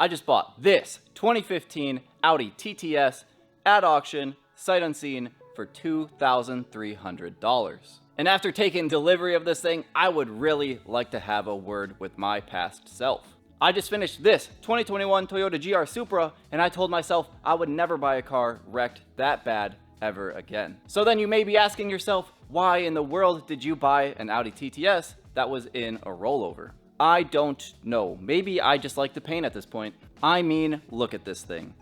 I just bought this 2015 Audi TTS at auction, sight unseen, for $2,300. And after taking delivery of this thing, I would really like to have a word with my past self. I just finished this 2021 Toyota GR Supra, and I told myself I would never buy a car wrecked that bad ever again. So then you may be asking yourself, why in the world did you buy an Audi TTS that was in a rollover? I don't know. Maybe I just like the paint at this point. I mean, look at this thing.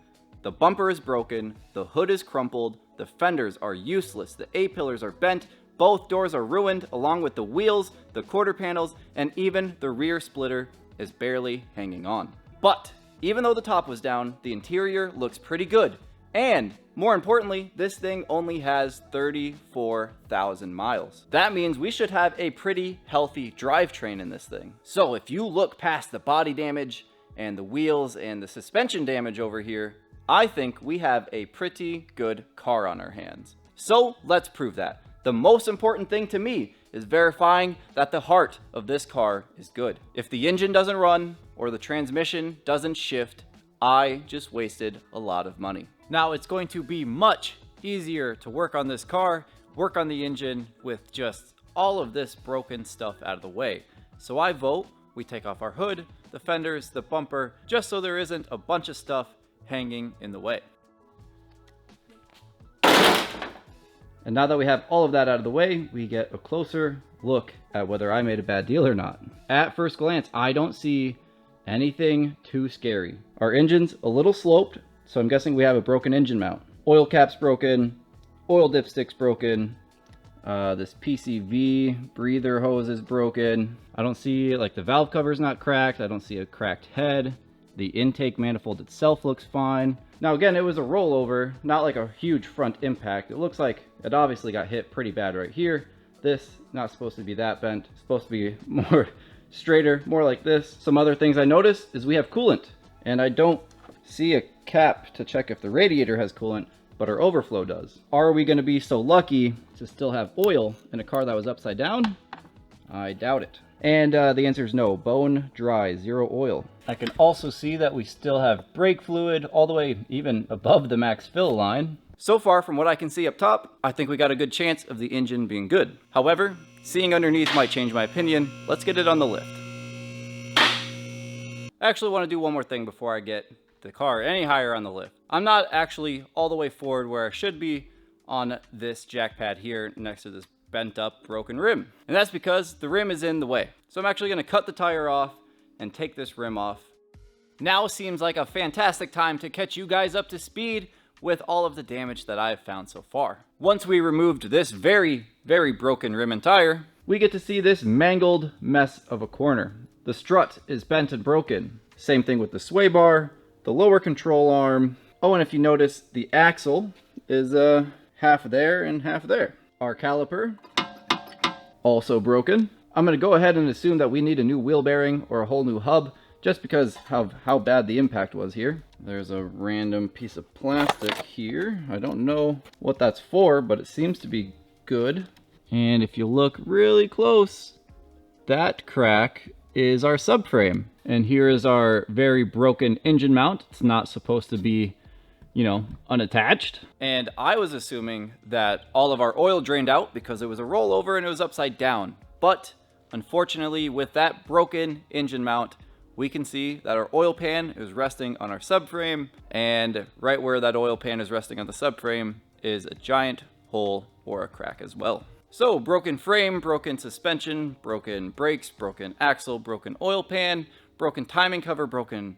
The bumper is broken, the hood is crumpled, the fenders are useless, the A-pillars are bent, both doors are ruined, along with the wheels, the quarter panels, and even the rear splitter is barely hanging on. But even though the top was down, the interior looks pretty good. And more importantly, this thing only has 34,000 miles. That means we should have a pretty healthy drivetrain in this thing. So if you look past the body damage and the wheels and the suspension damage over here, I think we have a pretty good car on our hands. So let's prove that. The most important thing to me is verifying that the heart of this car is good. If the engine doesn't run or the transmission doesn't shift, I just wasted a lot of money. Now it's going to be much easier to work on this car, work on the engine with just all of this broken stuff out of the way. So I vote we take off our hood, the fenders, the bumper, just so there isn't a bunch of stuff hanging in the way. And now that we have all of that out of the way, we get a closer look at whether I made a bad deal or not. At first glance, I don't see anything too scary. Our engine's a little sloped, so I'm guessing we have a broken engine mount. Oil cap's broken, oil dipstick's broken, this PCV breather hose is broken. I don't see, like, the valve cover's not cracked. I don't see a cracked head. The intake manifold itself looks fine. Now again, it was a rollover, not like a huge front impact. It looks like it obviously got hit pretty bad right here. This, not supposed to be that bent. It's supposed to be more straighter, more like this. Some other things I noticed is we have coolant, and I don't see a cap to check if the radiator has coolant, but our overflow does. Are we gonna be so lucky to still have oil in a car that was upside down? I doubt it. And the answer is no. Bone dry, zero oil. I can also see that we still have brake fluid all the way even above the max fill line. So far, from what I can see up top, I think we got a good chance of the engine being good. However, seeing underneath might change my opinion. Let's get it on the lift. I actually want to do one more thing before I get the car any higher on the lift. I'm not actually all the way forward where I should be on this jack pad here next to this bent up broken rim, and that's because the rim is in the way. So I'm actually going to cut the tire off and take this rim off. Now seems like a fantastic time to catch you guys up to speed with all of the damage that I've found so far. Once we removed this very broken rim and tire, we get to see this mangled mess of a corner. The strut is bent and broken. Same thing with the sway bar, the lower control arm. Oh, and if you notice, the axle is half there and half there. Our caliper, also broken. I'm going to go ahead and assume that we need a new wheel bearing or a whole new hub, just because of how bad the impact was here. There's a random piece of plastic here. I don't know what that's for, but it seems to be good. And if you look really close, that crack is our subframe. And here is our very broken engine mount. It's not supposed to be, you know, unattached. And I was assuming that all of our oil drained out because it was a rollover and it was upside down. But unfortunately, with that broken engine mount, we can see that our oil pan is resting on our subframe, and right where that oil pan is resting on the subframe is a giant hole or a crack as well. So broken frame, broken suspension, broken brakes, broken axle, broken oil pan, broken timing cover, broken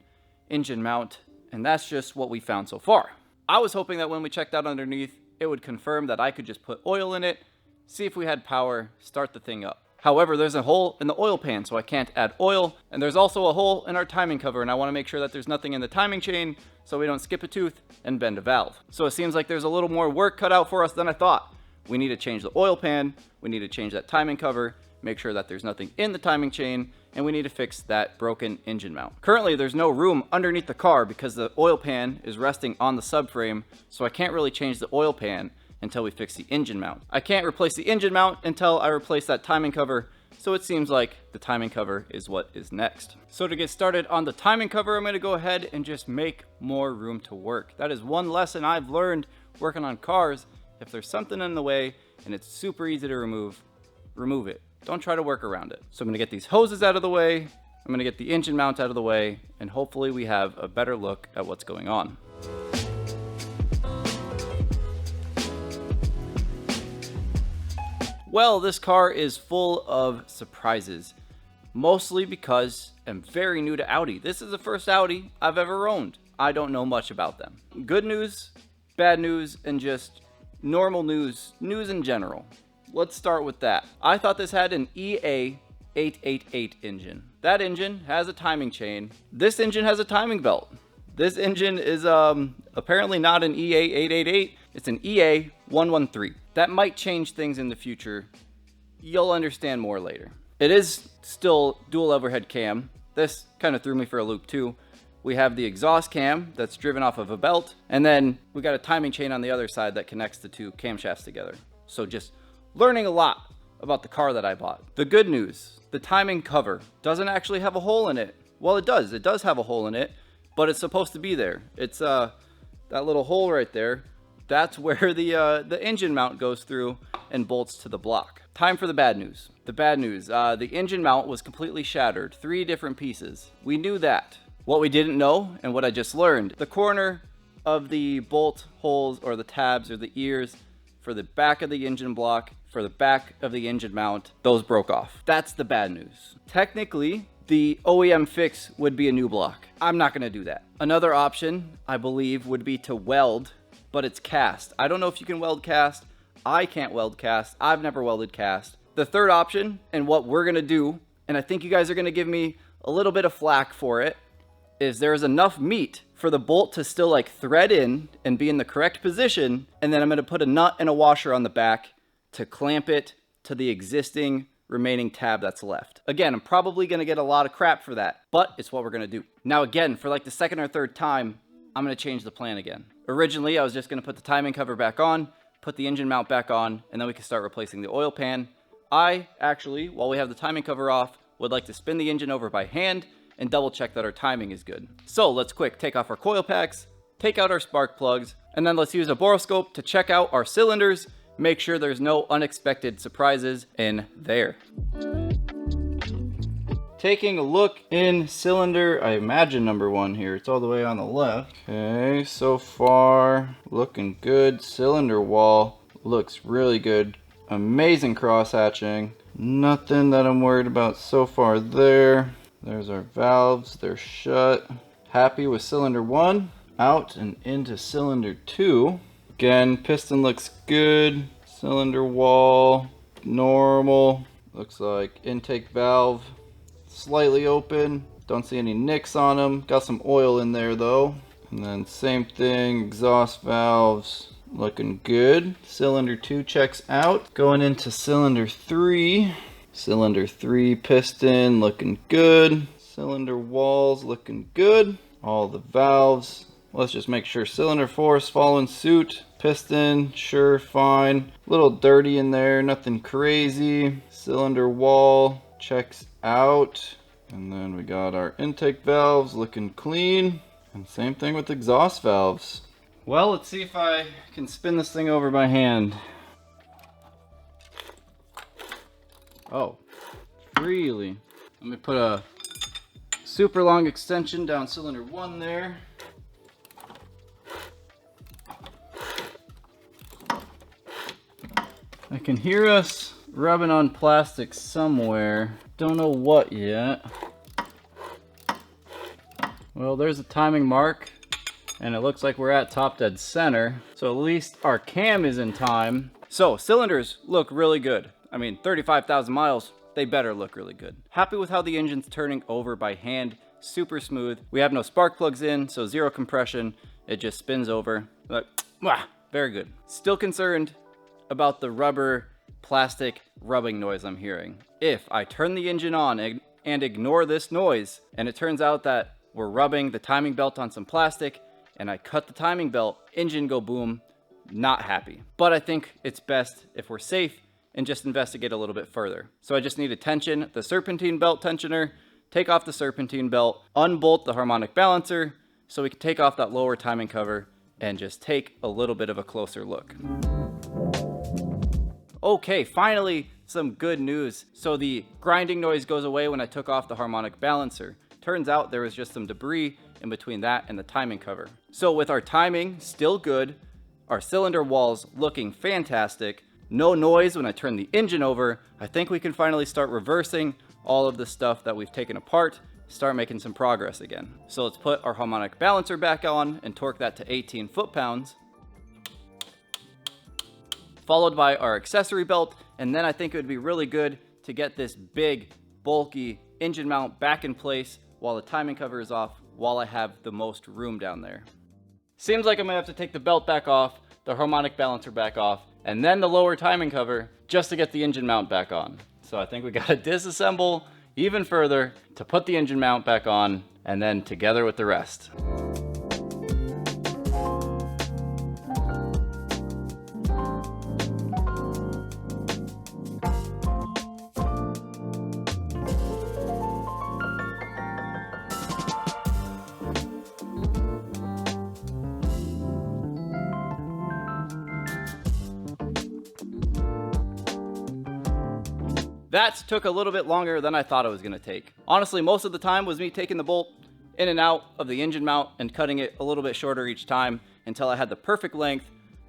engine mount. And that's just what we found so far. I was hoping that when we checked out underneath, it would confirm that I could just put oil in it, see if we had power, start the thing up. However, there's a hole in the oil pan, so I can't add oil. And there's also a hole in our timing cover, and I want to make sure that there's nothing in the timing chain so we don't skip a tooth and bend a valve. So it seems like there's a little more work cut out for us than I thought. We need to change the oil pan, we need to change that timing cover, make sure that there's nothing in the timing chain, and we need to fix that broken engine mount. Currently, there's no room underneath the car because the oil pan is resting on the subframe, so I can't really change the oil pan until we fix the engine mount. I can't replace the engine mount until I replace that timing cover, so it seems like the timing cover is what is next. So to get started on the timing cover, I'm going to go ahead and just make more room to work. That is one lesson I've learned working on cars. If there's something in the way and it's super easy to remove it. Don't try to work around it. So I'm going to get these hoses out of the way. I'm going to get the engine mount out of the way, and hopefully we have a better look at what's going on. Well, this car is full of surprises, mostly because I'm very new to Audi. This is the first Audi I've ever owned. I don't know much about them. Good news, bad news, and just normal news in general. Let's start with that. I thought this had an EA 888 engine. That engine has a timing chain. This engine has a timing belt. This engine is apparently not an EA 888, it's an EA 113. That might change things in the future. You'll understand more later. It is still dual overhead cam. This kind of threw me for a loop too. We have the exhaust cam that's driven off of a belt, and then we got a timing chain on the other side that connects the two camshafts together. So just learning a lot about the car that I bought. The good news, the timing cover doesn't actually have a hole in it. Well, it does have a hole in it, but it's supposed to be there. It's that little hole right there. That's where the engine mount goes through and bolts to the block. Time for the bad news. The bad news, the engine mount was completely shattered, 3 different pieces. We knew that. What we didn't know, and what I just learned, the corner of the bolt holes or the tabs or the ears for the back of the engine block, for the back of the engine mount, those broke off. That's the bad news. Technically, the OEM fix would be a new block. I'm not gonna do that. Another option, I believe, would be to weld, but it's cast. I don't know if you can weld cast. I can't weld cast. I've never welded cast. The third option, and what we're gonna do, and I think you guys are gonna give me a little bit of flack for it, is there's enough meat for the bolt to still like thread in and be in the correct position, and then I'm gonna put a nut and a washer on the back to clamp it to the existing remaining tab that's left. Again, I'm probably gonna get a lot of crap for that, but it's what we're gonna do. Now again, for like the second or third time, I'm gonna change the plan again. Originally, I was just gonna put the timing cover back on, put the engine mount back on, and then we can start replacing the oil pan. I actually, while we have the timing cover off, would like to spin the engine over by hand and double check that our timing is good. So let's quick take off our coil packs, take out our spark plugs, and then let's use a boroscope to check out our cylinders, make sure there's no unexpected surprises in there. Taking a look in cylinder, I imagine number 1 here. It's all the way on the left. Okay, so far looking good. Cylinder wall looks really good. Amazing cross hatching. Nothing that I'm worried about so far there. There's our valves, they're shut. Happy with cylinder 1. Out and into cylinder 2. Again, piston looks good. Cylinder wall, normal. Looks like intake valve slightly open. Don't see any nicks on them. Got some oil in there though. And then same thing, exhaust valves looking good. Cylinder 2 checks out. Going into cylinder 3. Cylinder 3 piston looking good. Cylinder walls looking good. All the valves. Let's just make sure cylinder 4 is following suit. Piston, sure, fine. Little dirty in there, nothing crazy. Cylinder wall checks out. And then we got our intake valves looking clean. And same thing with exhaust valves. Well, let's see if I can spin this thing over by hand. Oh, really? Let me put a super long extension down cylinder 1 there. I can hear us rubbing on plastic somewhere. Don't know what yet. Well, there's a timing mark, and it looks like we're at top dead center. So at least our cam is in time. So cylinders look really good. I mean, 35,000 miles, they better look really good. Happy with how the engine's turning over by hand. Super smooth. We have no spark plugs in, so 0 compression. It just spins over. Like, very good. Still concerned about the rubber plastic rubbing noise I'm hearing. If I turn the engine on and ignore this noise, and it turns out that we're rubbing the timing belt on some plastic, and I cut the timing belt, engine go boom, not happy. But I think it's best, if we're safe, and just investigate a little bit further. So I just need to tension the serpentine belt tensioner, take off the serpentine belt, unbolt the harmonic balancer, so we can take off that lower timing cover and just take a little bit of a closer look. Okay, finally, some good news. So the grinding noise goes away when I took off the harmonic balancer. Turns out there was just some debris in between that and the timing cover. So with our timing still good, our cylinder walls looking fantastic, no noise when I turn the engine over, I think we can finally start reversing all of the stuff that we've taken apart, start making some progress again. So let's put our harmonic balancer back on and torque that to 18 foot-pounds, followed by our accessory belt. And then I think it would be really good to get this big, bulky engine mount back in place while the timing cover is off, while I have the most room down there. Seems like I'm gonna have to take the belt back off, the harmonic balancer back off, and then the lower timing cover just to get the engine mount back on. So I think we gotta disassemble even further to put the engine mount back on, and then together with the rest. That took a little bit longer than I thought it was going to take. Honestly, most of the time was me taking the bolt in and out of the engine mount and cutting it a little bit shorter each time until I had the perfect length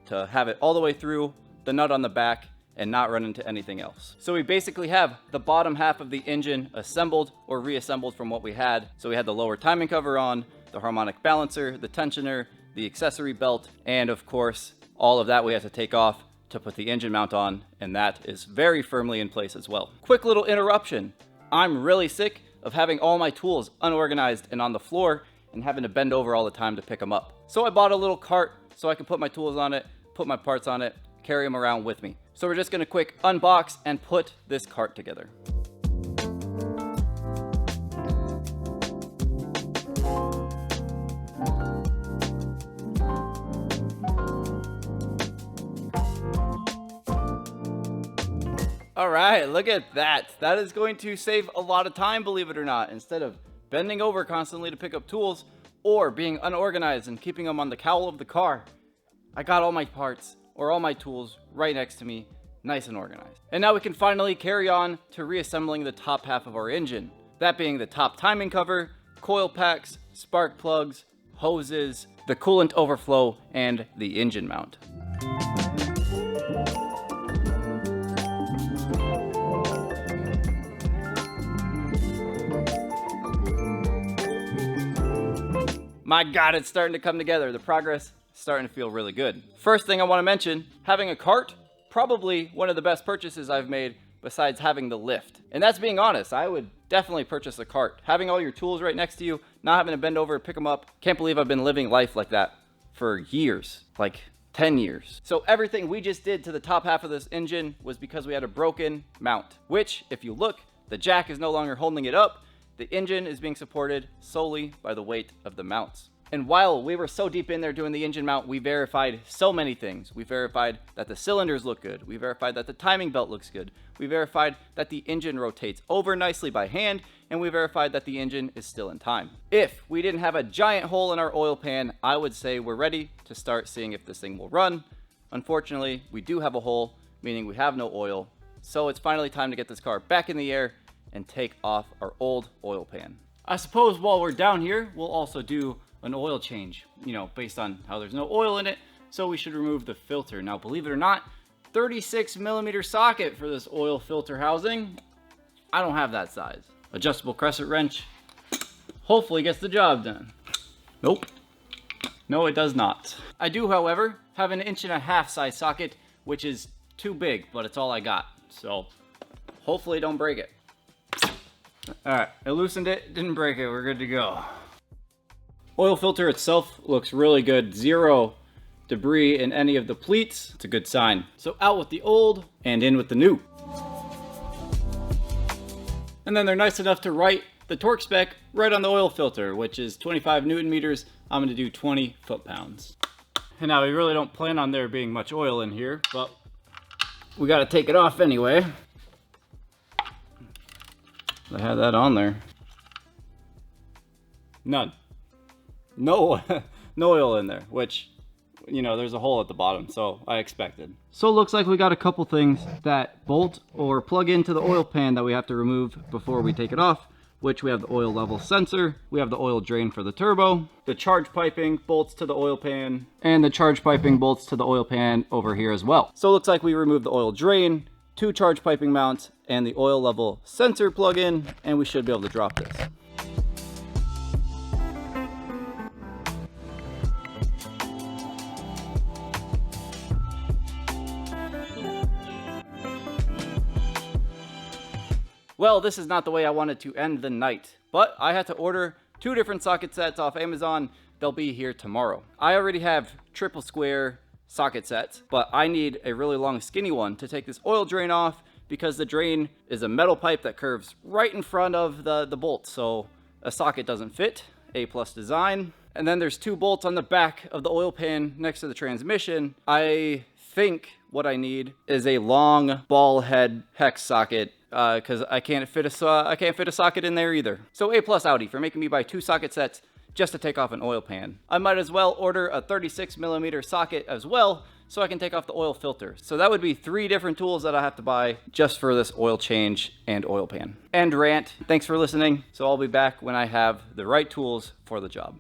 to have it all the way through, the nut on the back, and not run into anything else. So we basically have the bottom half of the engine assembled or reassembled from what we had. So we had the lower timing cover on, the harmonic balancer, the tensioner, the accessory belt, and of course, all of that we had to take off to put the engine mount on, and that is very firmly in place as well. Quick little interruption. I'm really sick of having all my tools unorganized and on the floor and having to bend over all the time to pick them up. So I bought a little cart so I can put my tools on it, put my parts on it, carry them around with me. So we're just gonna quick unbox and put this cart together. All right, look at that. That is going to save a lot of time, believe it or not. Instead of bending over constantly to pick up tools or being unorganized and keeping them on the cowl of the car, I got all my parts or all my tools right next to me, nice and organized. And now we can finally carry on to reassembling the top half of our engine. That being the top timing cover, coil packs, spark plugs, hoses, the coolant overflow, and the engine mount. My God, it's starting to come together. The progress is starting to feel really good. First thing I want to mention, having a cart, probably one of the best purchases I've made besides having the lift. And that's being honest. I would definitely purchase a cart. Having all your tools right next to you, not having to bend over to pick them up. Can't believe I've been living life like that for years, like 10 years. So everything we just did to the top half of this engine was because we had a broken mount, which if you look, the jack is no longer holding it up. The engine is being supported solely by the weight of the mounts. And while we were so deep in there doing the engine mount, we verified so many things. We verified that the cylinders look good. We verified that the timing belt looks good. We verified that the engine rotates over nicely by hand, and we verified that the engine is still in time. If we didn't have a giant hole in our oil pan, I would say we're ready to start seeing if this thing will run. Unfortunately, we do have a hole, meaning we have no oil. So it's finally time to get this car back in the air and take off our old oil pan. I suppose while we're down here, we'll also do an oil change, based on how there's no oil in it. So we should remove the filter. Now, believe it or not, 36mm socket for this oil filter housing. I don't have that size. Adjustable crescent wrench. Hopefully gets the job done. Nope. No, it does not. I do, however, have an 1.5" size socket, which is too big, but it's all I got. So hopefully don't break it. All right, I loosened it, didn't break it, we're good to go. Oil filter itself looks really good. Zero debris in any of the pleats. It's a good sign. So out with the old and in with the new. And then they're nice enough to write the torque spec right on the oil filter, which is 25 Newton meters. I'm gonna do 20 foot-pounds. And now we really don't plan on there being much oil in here, but we got to take it off anyway. I had that on there. None. No, no oil in there, which, you know, there's a hole at the bottom, so I expected. So it looks like we got a couple things that bolt or plug into the oil pan that we have to remove before we take it off, which we have the oil level sensor, we have the oil drain for the turbo, the charge piping bolts to the oil pan, and the charge piping bolts to the oil pan over here as well. So it looks like we removed the oil drain, 2 charge piping mounts, and the oil level sensor plug-in, and we should be able to drop this. Well, this is not the way I wanted to end the night, but I had to order 2 different socket sets off Amazon. They'll be here tomorrow. I already have triple square socket sets, but I need a really long skinny one to take this oil drain off because the drain is a metal pipe that curves right in front of the bolt, so a socket doesn't fit. A+ design. And then there's 2 bolts on the back of the oil pan next to the transmission. I think what I need is a long ball head hex socket, because I can't fit a socket in there either. So A+ Audi for making me buy 2 socket sets just to take off an oil pan. I might as well order a 36mm socket as well so I can take off the oil filter. So that would be 3 different tools that I have to buy just for this oil change and oil pan. And rant. Thanks for listening. So I'll be back when I have the right tools for the job.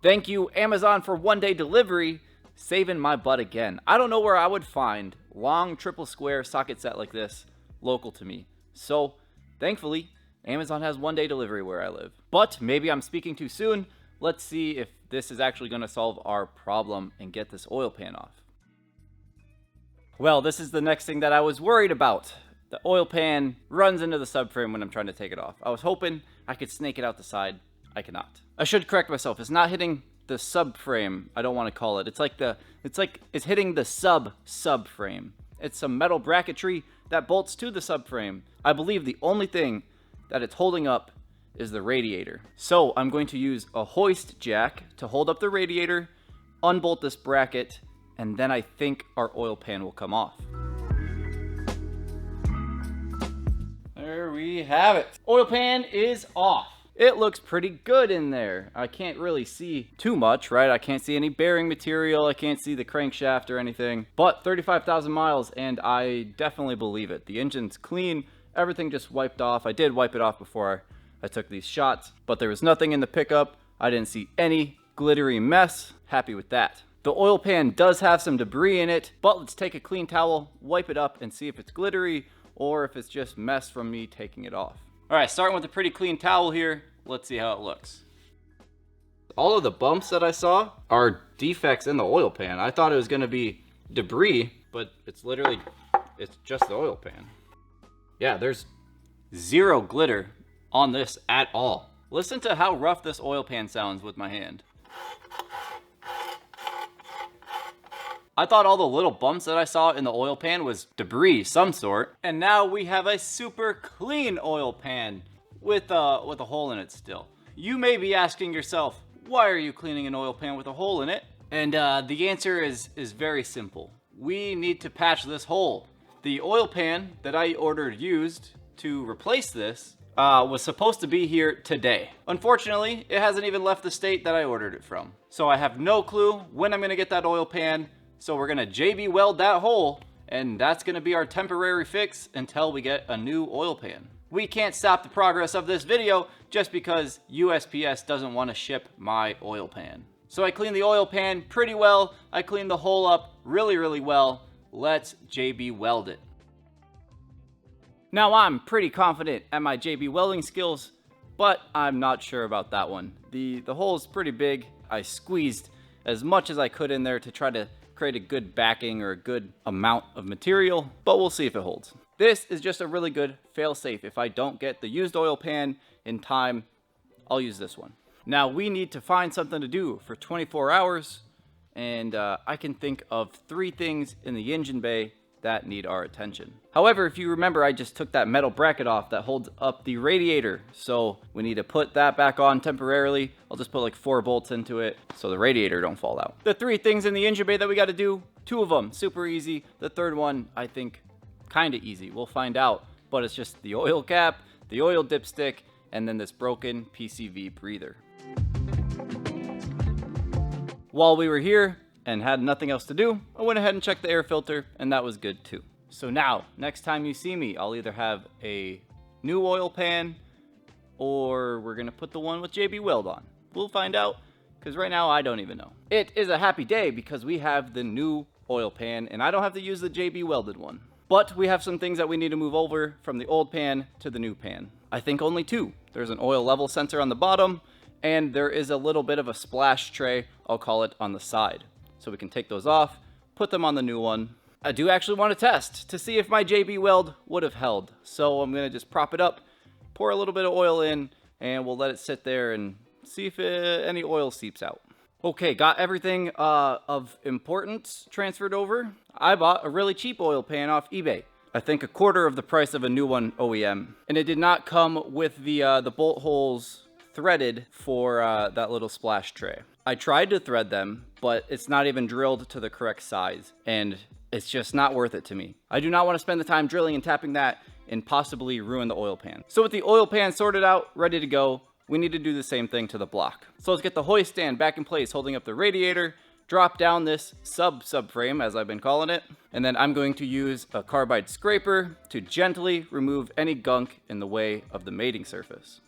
Thank you, Amazon, for 1-day delivery, saving my butt again. I don't know where I would find long triple square socket set like this local to me. So thankfully, Amazon has 1-day delivery where I live. But maybe I'm speaking too soon. Let's see if this is actually going to solve our problem and get this oil pan off. Well, this is the next thing that I was worried about. The oil pan runs into the subframe when I'm trying to take it off. I was hoping I could snake it out the side. I cannot. I should correct myself. It's not hitting the subframe. I don't want to call it. It's hitting the subframe. It's some metal bracketry that bolts to the subframe. I believe the only thing that it's holding up is the radiator. So I'm going to use a hoist jack to hold up the radiator, unbolt this bracket, and then I think our oil pan will come off. There we have it. Oil pan is off. It looks pretty good in there. I can't really see too much, right? I can't see any bearing material. I can't see the crankshaft or anything. But 35,000 miles, and I definitely believe it. The engine's clean. Everything just wiped off. I did wipe it off before I took these shots, but there was nothing in the pickup. I didn't see any glittery mess. Happy with that. The oil pan does have some debris in it, but let's take a clean towel, wipe it up, and see if it's glittery or if it's just mess from me taking it off. All right, starting with a pretty clean towel here. Let's see how it looks. All of the bumps that I saw are defects in the oil pan. I thought it was gonna be debris, but it's just the oil pan. Yeah, there's 0 glitter on this at all. Listen to how rough this oil pan sounds with my hand. I thought all the little bumps that I saw in the oil pan was debris, some sort. And now we have a super clean oil pan with a hole in it still. You may be asking yourself, why are you cleaning an oil pan with a hole in it? And the answer is very simple. We need to patch this hole. The oil pan that I ordered used to replace this was supposed to be here today. Unfortunately, it hasn't even left the state that I ordered it from. So I have no clue when I'm gonna get that oil pan. So we're gonna JB weld that hole, and that's gonna be our temporary fix until we get a new oil pan. We can't stop the progress of this video just because USPS doesn't want to ship my oil pan. So I cleaned the oil pan pretty well. I cleaned the hole up really, really well. Let's JB weld it. Now I'm pretty confident at my JB welding skills, but I'm not sure about that one. The hole is pretty big. I squeezed as much as I could in there to try to create a good backing or a good amount of material, but we'll see if it holds. This is just a really good fail-safe. If I don't get the used oil pan in time, I'll use this one. Now we need to find something to do for 24 hours, and I can think of 3 things in the engine bay that need our attention. However, if you remember, I just took that metal bracket off that holds up the radiator. So we need to put that back on temporarily. I'll just put like 4 bolts into it so the radiator don't fall out. The 3 things in the engine bay that we got to do, 2 of them super easy. The third one, I think, kind of easy. We'll find out. But it's just the oil cap, the oil dipstick, and then this broken PCV breather. While we were here and had nothing else to do, I went ahead and checked the air filter, and that was good too. So now, next time you see me, I'll either have a new oil pan or we're gonna put the one with JB Weld on. We'll find out, because right now I don't even know. It is a happy day because we have the new oil pan and I don't have to use the JB welded one. But we have some things that we need to move over from the old pan to the new pan. I think only 2. There's an oil level sensor on the bottom, and there is a little bit of a splash tray, I'll call it, on the side. So we can take those off, put them on the new one. I do actually want to test to see if my JB Weld would have held. So I'm going to just prop it up, pour a little bit of oil in, and we'll let it sit there and see if any oil seeps out. Okay, got everything of importance transferred over. I bought a really cheap oil pan off eBay. I think a quarter of the price of a new one OEM. And it did not come with the bolt holes threaded for that little splash tray. I tried to thread them, but it's not even drilled to the correct size. And it's just not worth it to me. I do not want to spend the time drilling and tapping that and possibly ruin the oil pan. So with the oil pan sorted out, ready to go, we need to do the same thing to the block. So let's get the hoist stand back in place, holding up the radiator, drop down this subframe, as I've been calling it, and then I'm going to use a carbide scraper to gently remove any gunk in the way of the mating surface.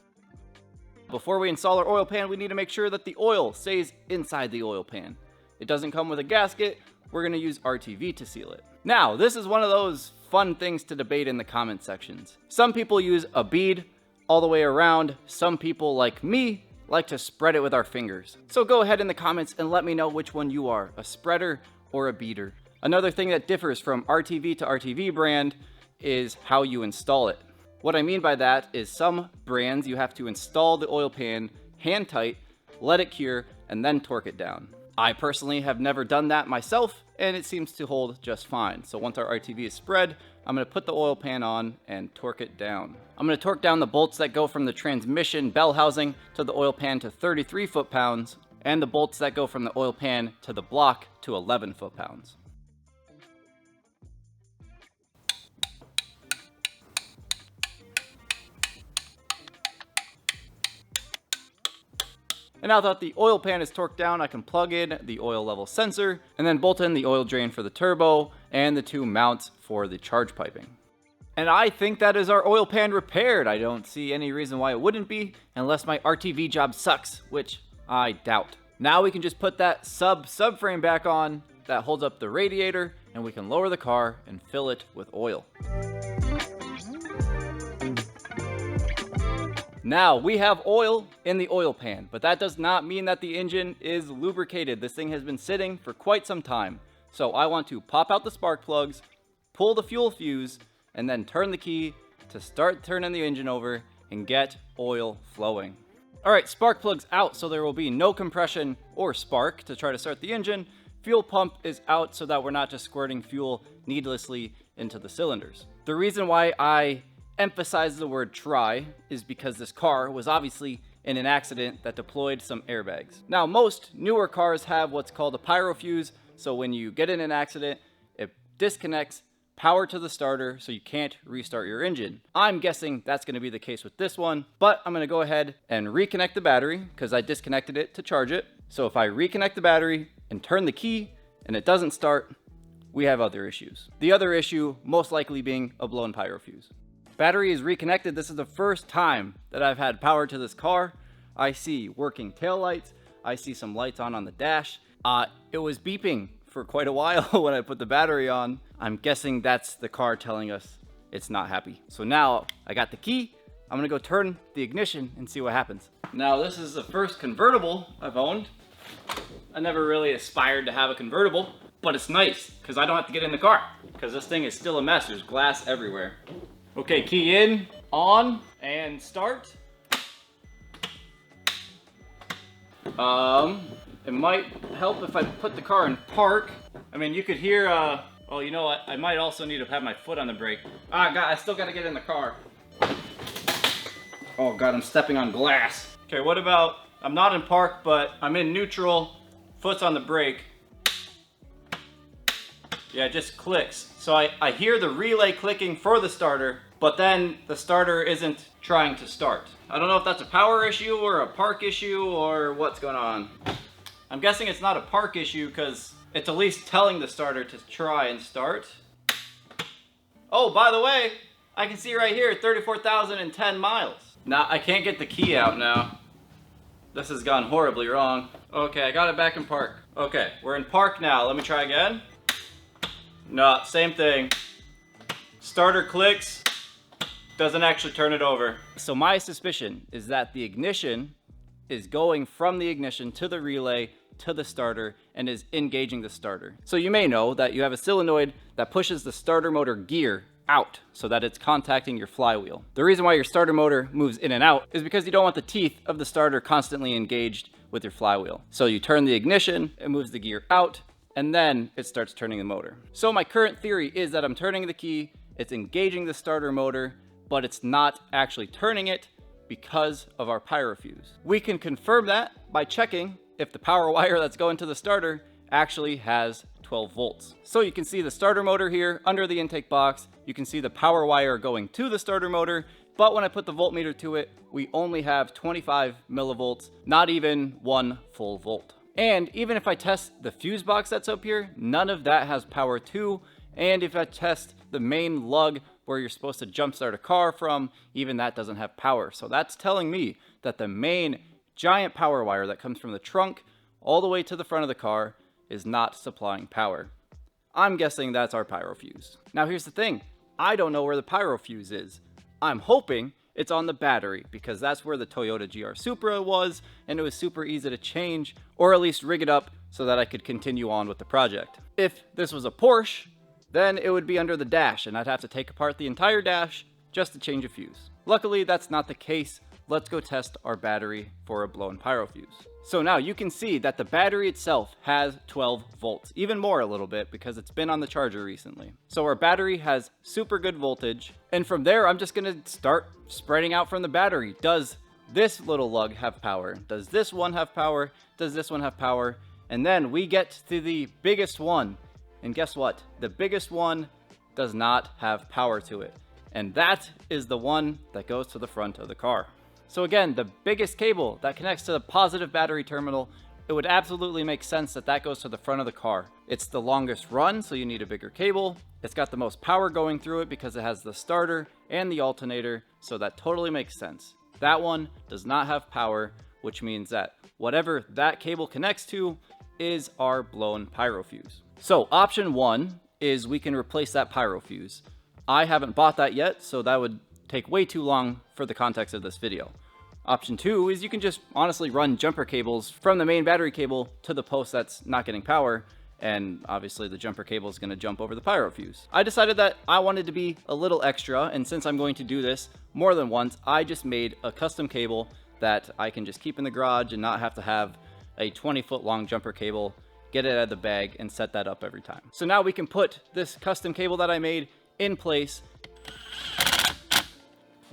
Before we install our oil pan, we need to make sure that the oil stays inside the oil pan. It doesn't come with a gasket. We're going to use RTV to seal it. Now, this is one of those fun things to debate in the comment sections. Some people use a bead all the way around. Some people, like me, like to spread it with our fingers. So go ahead in the comments and let me know which one you are, a spreader or a beater. Another thing that differs from RTV to RTV brand is how you install it. What I mean by that is some brands you have to install the oil pan hand tight, let it cure, and then torque it down. I personally have never done that myself, and it seems to hold just fine. So once our RTV is spread, I'm going to put the oil pan on and torque it down. I'm going to torque down the bolts that go from the transmission bell housing to the oil pan to 33 foot-pounds, and the bolts that go from the oil pan to the block to 11 foot-pounds. And now that the oil pan is torqued down, I can plug in the oil level sensor and then bolt in the oil drain for the turbo and the 2 mounts for the charge piping. And I think that is our oil pan repaired. I don't see any reason why it wouldn't be, unless my RTV job sucks, which I doubt. Now we can just put that subframe back on that holds up the radiator, and we can lower the car and fill it with oil. Now we have oil in the oil pan, but that does not mean that the engine is lubricated. This thing has been sitting for quite some time. So I want to pop out the spark plugs, pull the fuel fuse, and then turn the key to start turning the engine over and get oil flowing. All right, spark plugs out, so there will be no compression or spark to try to start the engine. Fuel pump is out so that we're not just squirting fuel needlessly into the cylinders. The reason why I emphasize the word try is because this car was obviously in an accident that deployed some airbags. Now, most newer cars have what's called a pyro fuse, so when you get in an accident, it disconnects power to the starter so you can't restart your engine. I'm guessing that's going to be the case with this one, but I'm going to go ahead and reconnect the battery because I disconnected it to charge it. So if I reconnect the battery and turn the key and it doesn't start, we have other issues. The other issue most likely being a blown pyro fuse. Battery is reconnected. This is the first time that I've had power to this car. I see working taillights. I see some lights on the dash. It was beeping for quite a while when I put the battery on. I'm guessing that's the car telling us it's not happy. So now I got the key. I'm gonna go turn the ignition and see what happens. Now this is the first convertible I've owned. I never really aspired to have a convertible, but it's nice because I don't have to get in the car because this thing is still a mess. There's glass everywhere. Okay, key in, on, and start. It might help if I put the car in park. I mean, you could hear Oh, you know what? I might also need to have my foot on the brake. Ah, God, I still gotta get in the car. Oh God, I'm stepping on glass. Okay, what about, I'm not in park, but I'm in neutral, foot's on the brake. Yeah, it just clicks. So I hear the relay clicking for the starter, but then the starter isn't trying to start. I don't know if that's a power issue or a park issue or what's going on. I'm guessing it's not a park issue because it's at least telling the starter to try and start. Oh, by the way, I can see right here, 34,010 miles. Now, I can't get the key out now. This has gone horribly wrong. Okay, I got it back in park. Okay, we're in park now. Let me try again. No, same thing. Starter clicks, doesn't actually turn it over. So my suspicion is that the ignition is going from the ignition to the relay to the starter and is engaging the starter. So you may know that you have a solenoid that pushes the starter motor gear out so that it's contacting your flywheel. The reason why your starter motor moves in and out is because you don't want the teeth of the starter constantly engaged with your flywheel. So you turn the ignition, it moves the gear out, and then it starts turning the motor. So my current theory is that I'm turning the key, it's engaging the starter motor, but it's not actually turning it because of our pyro fuse. We can confirm that by checking if the power wire that's going to the starter actually has 12 volts. So you can see the starter motor here under the intake box. You can see the power wire going to the starter motor, but when I put the voltmeter to it, we only have 25 millivolts, not even 1 full volt. And even if I test the fuse box that's up here, none of that has power too. And if I test the main lug where you're supposed to jumpstart a car from, even that doesn't have power. So that's telling me that the main giant power wire that comes from the trunk all the way to the front of the car is not supplying power. I'm guessing that's our pyro fuse. Now here's the thing, I don't know where the pyro fuse is. I'm hoping it's on the battery because that's where the Toyota GR Supra was, and it was super easy to change or at least rig it up so that I could continue on with the project. If this was a Porsche, then it would be under the dash and I'd have to take apart the entire dash just to change a fuse. Luckily, that's not the case. Let's go test our battery for a blown pyro fuse. So now you can see that the battery itself has 12 volts, even more a little bit because it's been on the charger recently. So our battery has super good voltage. And from there, I'm just gonna start spreading out from the battery. Does this little lug have power? Does this one have power? Does this one have power? And then we get to the biggest one. And guess what? The biggest one does not have power to it. And that is the one that goes to the front of the car. So again, the biggest cable that connects to the positive battery terminal, it would absolutely make sense that that goes to the front of the car. It's the longest run, so you need a bigger cable. It's got the most power going through it because it has the starter and the alternator, so that totally makes sense. That one does not have power, which means that whatever that cable connects to is our blown pyro fuse. So option one is we can replace that pyro fuse. I haven't bought that yet, so that would take way too long for the context of this video. Option two is you can just honestly run jumper cables from the main battery cable to the post that's not getting power, and obviously the jumper cable is going to jump over the pyro fuse. I decided that I wanted to be a little extra, and since I'm going to do this more than once, I just made a custom cable that I can just keep in the garage and not have to have a 20-foot long jumper cable, get it out of the bag, and set that up every time. So now we can put this custom cable that I made in place.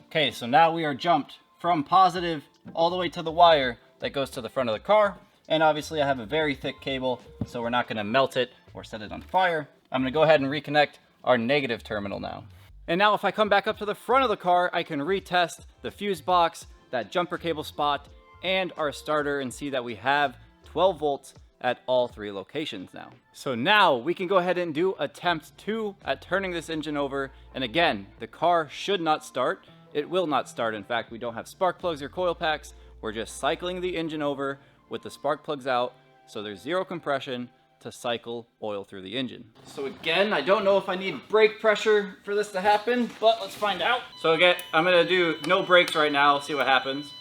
Okay, so now we are jumped from positive all the way to the wire that goes to the front of the car. And obviously I have a very thick cable, so we're not gonna melt it or set it on fire. I'm gonna go ahead and reconnect our negative terminal now. And now if I come back up to the front of the car, I can retest the fuse box, that jumper cable spot, and our starter and see that we have 12 volts at all 3 locations now. So now we can go ahead and do attempt 2 at turning this engine over. And again, the car should not start. It will not start. In fact, we don't have spark plugs or coil packs. We're just cycling the engine over with the spark plugs out, so there's 0 compression to cycle oil through the engine. So again, I don't know if I need brake pressure for this to happen, but let's find out. So again, I'm gonna do no brakes right now, see what happens.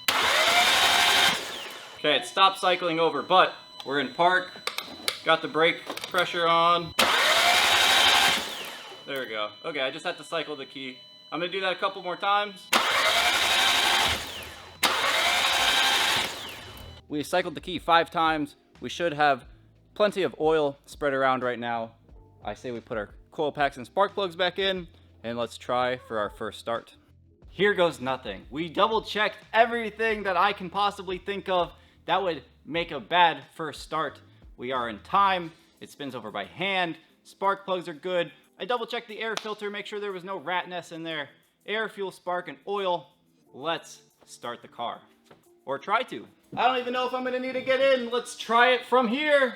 Okay, it stopped cycling over, but we're in park, got the brake pressure on. There we go. Okay, I just had to cycle the key. I'm gonna do that a couple more times. We cycled the key 5 times. We should have plenty of oil spread around right now. I say we put our coil packs and spark plugs back in, and let's try for our first start. Here goes nothing. We double checked everything that I can possibly think of that would make a bad first start. We are in time. It spins over by hand. Spark plugs are good. I double checked the air filter, make sure there was no rat nest in there. Air, fuel, spark, and oil. Let's start the car. Or try to. I don't even know if I'm gonna need to get in. Let's try it from here.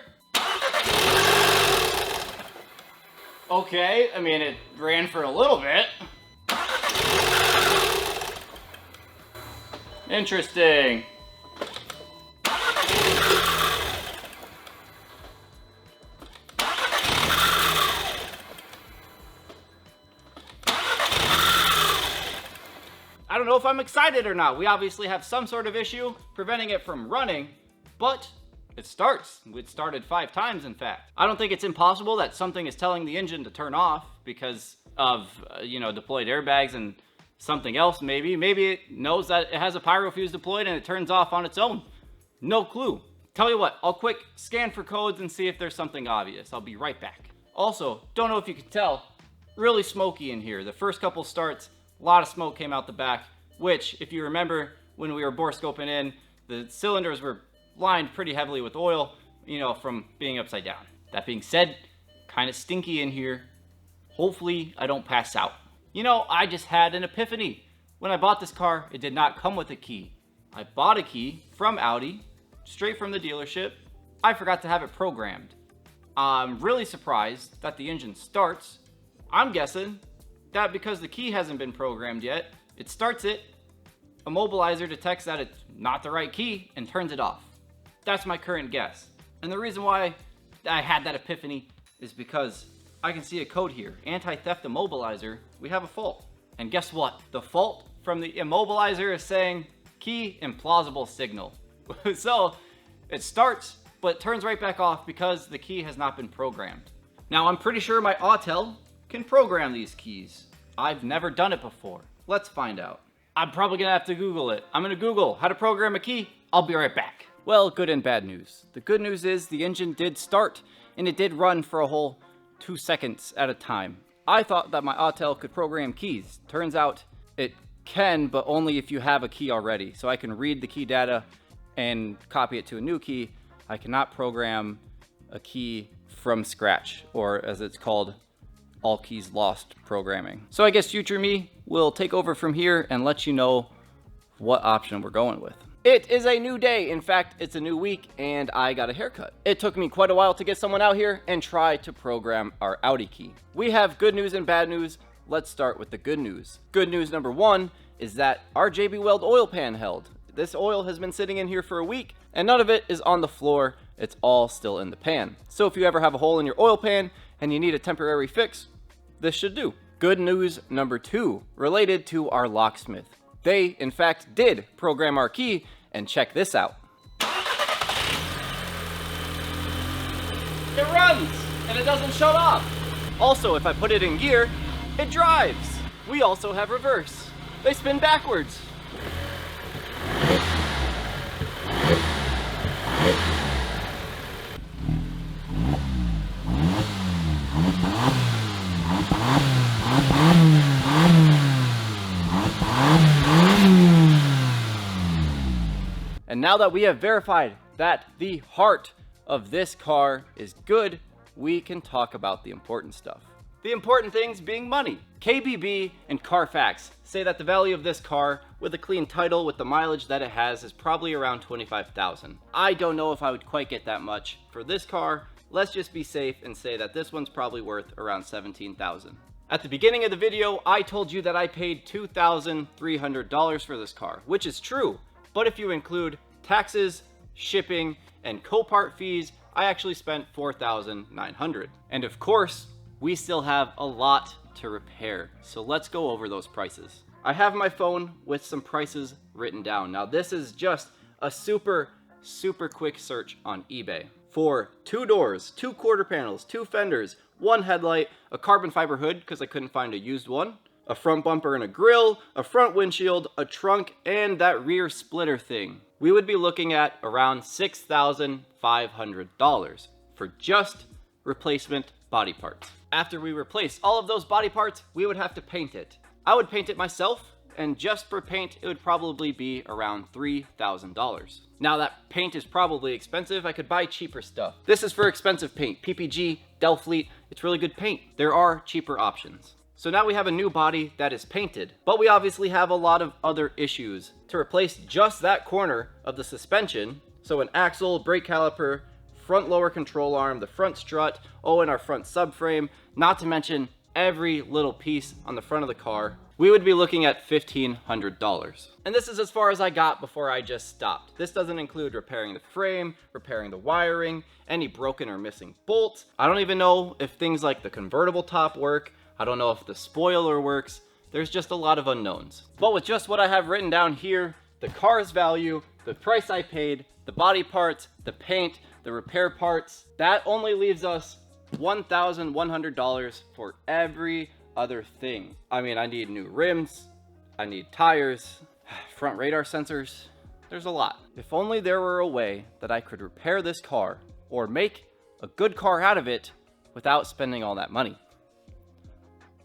Okay, I mean, it ran for a little bit. Interesting. I don't know if I'm excited or not. We obviously have some sort of issue preventing it from running, but it starts. It started 5 times, in fact. I don't think it's impossible that something is telling the engine to turn off because of, deployed airbags and something else maybe. Maybe it knows that it has a pyro fuse deployed and it turns off on its own. No clue. Tell you what, I'll quick scan for codes and see if there's something obvious. I'll be right back. Also, don't know if you can tell, really smoky in here. The first couple starts, a lot of smoke came out the back, which, if you remember, when we were bore scoping in, the cylinders were lined pretty heavily with oil, from being upside down. That being said, kind of stinky in here. Hopefully, I don't pass out. I just had an epiphany. When I bought this car, it did not come with a key. I bought a key from Audi, straight from the dealership. I forgot to have it programmed. I'm really surprised that the engine starts. I'm guessing that because the key hasn't been programmed yet, it starts it, immobilizer detects that it's not the right key and turns it off. That's my current guess. And the reason why I had that epiphany is because I can see a code here, anti-theft immobilizer. We have a fault. And guess what? The fault from the immobilizer is saying key implausible signal. So it starts, but it turns right back off because the key has not been programmed. Now I'm pretty sure my Autel can program these keys. I've never done it before. Let's find out. I'm probably gonna have to Google it. I'm gonna Google how to program a key. I'll be right back. Well, good and bad news. The good news is the engine did start and it did run for a whole 2 seconds at a time. I thought that my Autel could program keys. Turns out it can, but only if you have a key already. So I can read the key data and copy it to a new key. I cannot program a key from scratch, or as it's called, all keys lost programming. So I guess future me will take over from here and let you know what option we're going with. It is a new day. In fact, it's a new week and I got a haircut. It took me quite a while to get someone out here and try to program our Audi key. We have good news and bad news. Let's start with the good news. Good news number 1 is that our JB Weld oil pan held. This oil has been sitting in here for a week and none of it is on the floor. It's all still in the pan. So if you ever have a hole in your oil pan and you need a temporary fix, this should do. Good news number 2, related to our locksmith. They, in fact, did program our key, and check this out. It runs, and it doesn't shut off. Also, if I put it in gear, it drives. We also have reverse. They spin backwards. And now that we have verified that the heart of this car is good, we can talk about the important stuff. The important things being money. KBB and Carfax say that the value of this car with a clean title with the mileage that it has is probably around $25,000. I don't know if I would quite get that much for this car. Let's just be safe and say that this one's probably worth around $17,000. At the beginning of the video, I told you that I paid $2,300 for this car, which is true. But if you include taxes, shipping, and Copart fees, I actually spent $4,900. And of course, we still have a lot to repair. So let's go over those prices. I have my phone with some prices written down. Now this is just a super quick search on eBay. For 2 doors, 2 quarter panels, 2 fenders, 1 headlight, a carbon fiber hood because I couldn't find a used one, a front bumper and a grille, a front windshield, a trunk, and that rear splitter thing, we would be looking at around $6,500 for just replacement body parts. After we replace all of those body parts, we would have to paint it. I would paint it myself, and just for paint, it would probably be around $3,000. Now that paint is probably expensive, I could buy cheaper stuff. This is for expensive paint, PPG, Delfleet, it's really good paint. There are cheaper options. So now we have a new body that is painted, but we obviously have a lot of other issues. To replace just that corner of the suspension, so an axle, brake caliper, front lower control arm, the front strut, and our front subframe, not to mention every little piece on the front of the car, we would be looking at $1,500. And this is as far as I got before I just stopped. This doesn't include repairing the frame, repairing the wiring, any broken or missing bolts. I don't even know if things like the convertible top work. I don't know if the spoiler works. There's just a lot of unknowns. But with just what I have written down here, the car's value, the price I paid, the body parts, the paint, the repair parts, that only leaves us $1,100 for every other thing. I mean, I need new rims, I need tires, front radar sensors. There's a lot. If only there were a way that I could repair this car or make a good car out of it without spending all that money.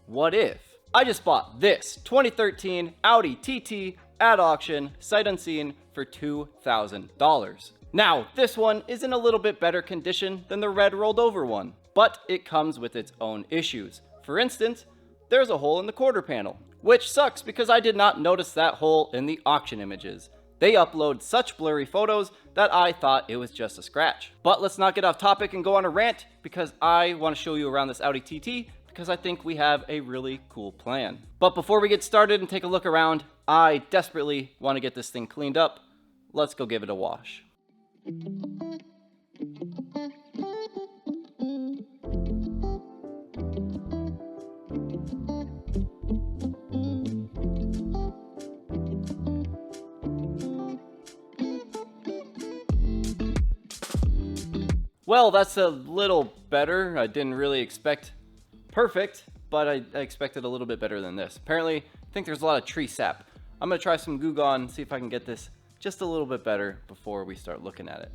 What if I just bought this 2013 Audi TT at auction, sight unseen, for $2,000. Now, this one is in a little bit better condition than the red rolled over one, but it comes with its own issues. For instance, there's a hole in the quarter panel, which sucks because I did not notice that hole in the auction images. They upload such blurry photos that I thought it was just a scratch. But let's not get off topic and go on a rant, because I want to show you around this Audi TT because I think we have a really cool plan. But before we get started and take a look around, I desperately want to get this thing cleaned up. Let's go give it a wash. Well, that's a little better. I didn't really expect perfect, but I expected a little bit better than this. Apparently, I think there's a lot of tree sap. I'm gonna try some Goo Gone, see if I can get this just a little bit better before we start looking at it.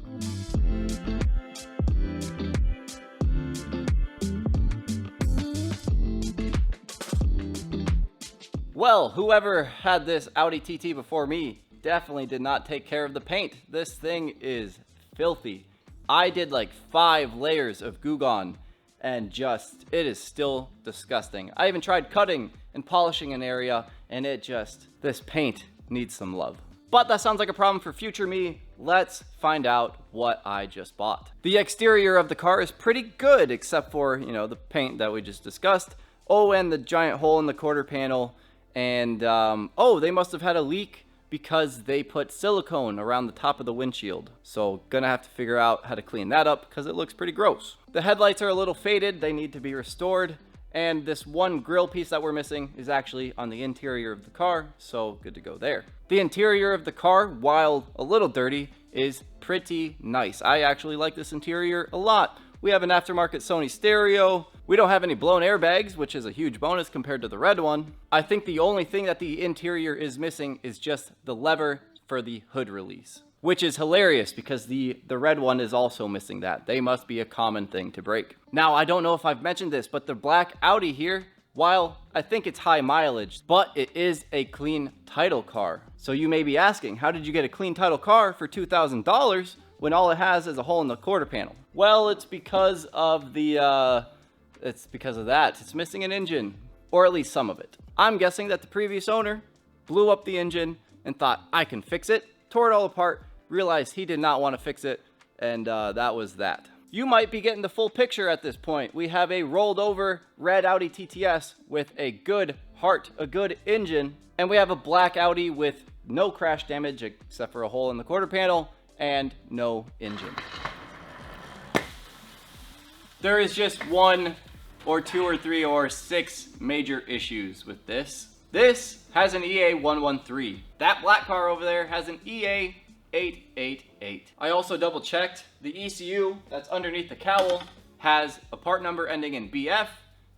Well, whoever had this Audi TT before me definitely did not take care of the paint. This thing is filthy. I did like 5 layers of Goo Gone, and it is still disgusting. I even tried cutting and polishing an area, and this paint needs some love. But that sounds like a problem for future me. Let's find out what I just bought. The exterior of the car is pretty good, except for, the paint that we just discussed. And the giant hole in the quarter panel. And, they must have had a leak because they put silicone around the top of the windshield. So gonna have to figure out how to clean that up because it looks pretty gross. The headlights are a little faded. They need to be restored. And this one grill piece that we're missing is actually on the interior of the car, so good to go there. The interior of the car, while a little dirty, is pretty nice. I actually like this interior a lot. We have an aftermarket Sony stereo. We don't have any blown airbags, which is a huge bonus compared to the red one. I think the only thing that the interior is missing is just the lever for the hood release, which is hilarious because the red one is also missing that. They must be a common thing to break. Now, I don't know if I've mentioned this, but the black Audi here, while I think it's high mileage, but it is a clean title car. So you may be asking, how did you get a clean title car for $2,000 when all it has is a hole in the quarter panel? Well, it's because of that. It's missing an engine, or at least some of it. I'm guessing that the previous owner blew up the engine and thought, I can fix it, tore it all apart, realized he did not want to fix it, and that was that. You might be getting the full picture at this point. We have a rolled over red Audi TTS with a good heart, a good engine, and we have a black Audi with no crash damage except for a hole in the quarter panel and no engine. There is just 1 or 2 or 3 or 6 major issues with this. This has an EA113. That black car over there has an EA888. I also double checked. The ECU that's underneath the cowl has a part number ending in BF,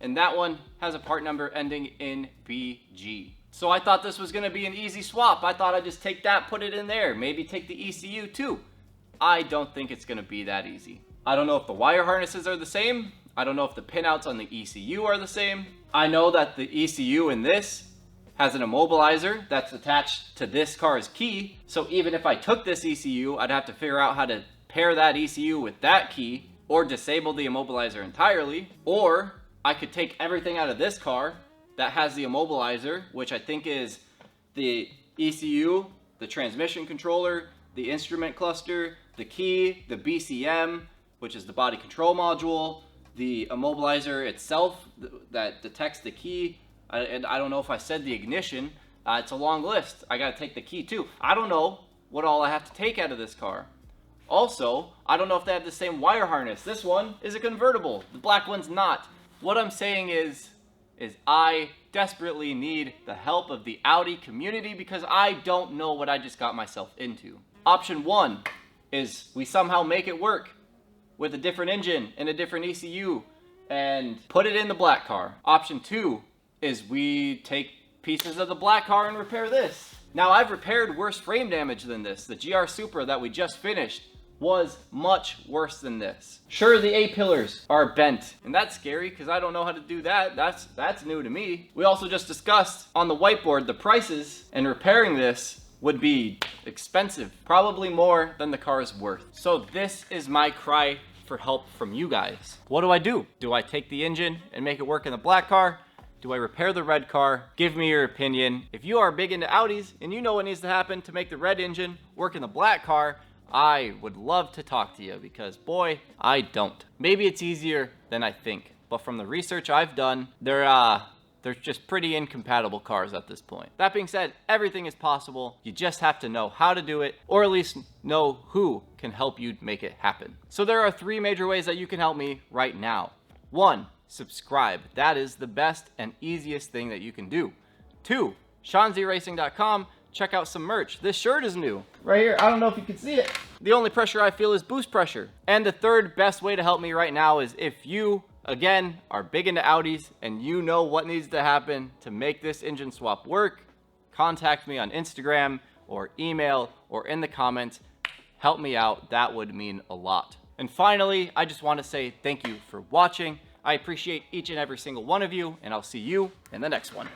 and that one has a part number ending in BG. So I thought this was gonna be an easy swap. I thought I'd just take that, put it in there, maybe take the ECU too. I don't think it's gonna be that easy. I don't know if the wire harnesses are the same. I don't know if the pinouts on the ECU are the same. I know that the ECU in this has an immobilizer that's attached to this car's key. So even if I took this ECU, I'd have to figure out how to pair that ECU with that key, or disable the immobilizer entirely. Or I could take everything out of this car that has the immobilizer, which I think is the ECU, the transmission controller, the instrument cluster, the key, the BCM, which is the body control module, the immobilizer itself that detects the key, and I don't know if I said the ignition. It's a long list. I gotta take the key too. I don't know what all I have to take out of this car. Also, I don't know if they have the same wire harness. This one is a convertible. The black one's not. What I'm saying is I desperately need the help of the Audi community because I don't know what I just got myself into. Option 1 is we somehow make it work with a different engine and a different ECU and put it in the black car. Option 2 is we take pieces of the black car and repair this. Now, I've repaired worse frame damage than this. The GR Supra that we just finished was much worse than this. Sure, the A-pillars are bent, and that's scary because I don't know how to do that. That's new to me. We also just discussed on the whiteboard the prices, and repairing this would be expensive, probably more than the car is worth. So this is my cry for help from you guys. What do? Do I take the engine and make it work in the black car? Do I repair the red car? Give me your opinion. If you are big into Audis and you know what needs to happen to make the red engine work in the black car, I would love to talk to you because boy, I don't. Maybe it's easier than I think, but from the research I've done, they're just pretty incompatible cars at this point. That being said, everything is possible. You just have to know how to do it, or at least know who can help you make it happen. So there are 3 major ways that you can help me right now. 1, subscribe. That is the best and easiest thing that you can do. 2, ShawnzeyRacing.com. Check out some merch. This shirt is new. Right here. I don't know if you can see it. The only pressure I feel is boost pressure. And the 3rd best way to help me right now is if you, again, are big into Audis and you know what needs to happen to make this engine swap work, contact me on Instagram or email or in the comments. Help me out. That would mean a lot. And finally, I just want to say thank you for watching. I appreciate each and every single one of you, and I'll see you in the next one.